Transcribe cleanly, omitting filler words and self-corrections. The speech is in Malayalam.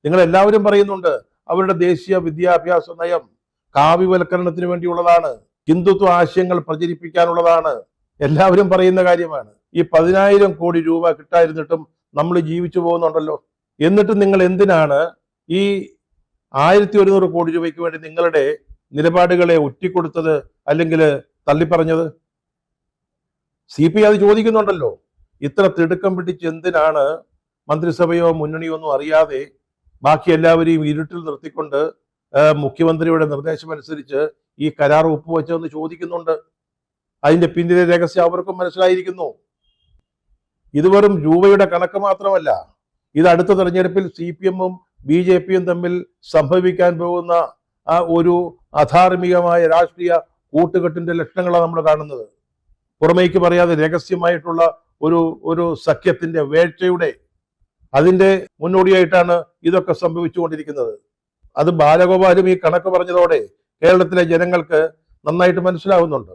നിങ്ങൾ എല്ലാവരും പറയുന്നുണ്ട് അവരുടെ ദേശീയ വിദ്യാഭ്യാസ നയം കാവ്യവൽക്കരണത്തിന് വേണ്ടിയുള്ളതാണ്, ഹിന്ദുത്വ ആശയങ്ങൾ പ്രചരിപ്പിക്കാനുള്ളതാണ്, എല്ലാവരും പറയുന്ന കാര്യമാണ്. ഈ 10,000 കോടി രൂപ കിട്ടാതിരുന്നിട്ടും നമ്മൾ ജീവിച്ചു പോകുന്നുണ്ടല്ലോ. എന്നിട്ട് നിങ്ങൾ എന്തിനാണ് ഈ 1100 കോടി രൂപയ്ക്ക് വേണ്ടി നിങ്ങളുടെ നിലപാടുകളെ ഒറ്റിക്കൊടുത്തത് അല്ലെങ്കിൽ തള്ളിപ്പറഞ്ഞത്? CPI അത് ചോദിക്കുന്നുണ്ടല്ലോ. ഇത്ര തിടുക്കം പിടിച്ച് എന്തിനാണ് മന്ത്രിസഭയോ മുന്നണിയോ ഒന്നും അറിയാതെ ബാക്കി എല്ലാവരെയും ഇരുട്ടിൽ നിർത്തിക്കൊണ്ട് മുഖ്യമന്ത്രിയുടെ നിർദ്ദേശമനുസരിച്ച് ഈ കരാർ ഒപ്പുവെച്ചതെന്ന് ചോദിക്കുന്നുണ്ട്. അതിന്റെ പിന്നിലെ രഹസ്യം അവർക്കും മനസ്സിലായിരിക്കുന്നു. ഇത് വെറും രൂപയുടെ കണക്ക് മാത്രമല്ല, ഇത് അടുത്ത തെരഞ്ഞെടുപ്പിൽ CPM-ഉം BJP-യും തമ്മിൽ സംഭവിക്കാൻ പോകുന്ന ഒരു അധാർമികമായ രാഷ്ട്രീയ കൂട്ടുകെട്ടിന്റെ ലക്ഷണങ്ങളാണ് നമ്മൾ കാണുന്നത്. പുറമേക്ക് പറയാതെ രഹസ്യമായിട്ടുള്ള ഒരു സഖ്യത്തിന്റെ വേഴ്ചയുടെ അതിന്റെ മുന്നോടിയായിട്ടാണ് ഇതൊക്കെ സംഭവിച്ചുകൊണ്ടിരിക്കുന്നത്. അത് ബാലഗോപാലും ഈ കണക്ക് പറഞ്ഞതോടെ കേരളത്തിലെ ജനങ്ങൾക്ക് നന്നായിട്ട് മനസ്സിലാവുന്നുണ്ട്.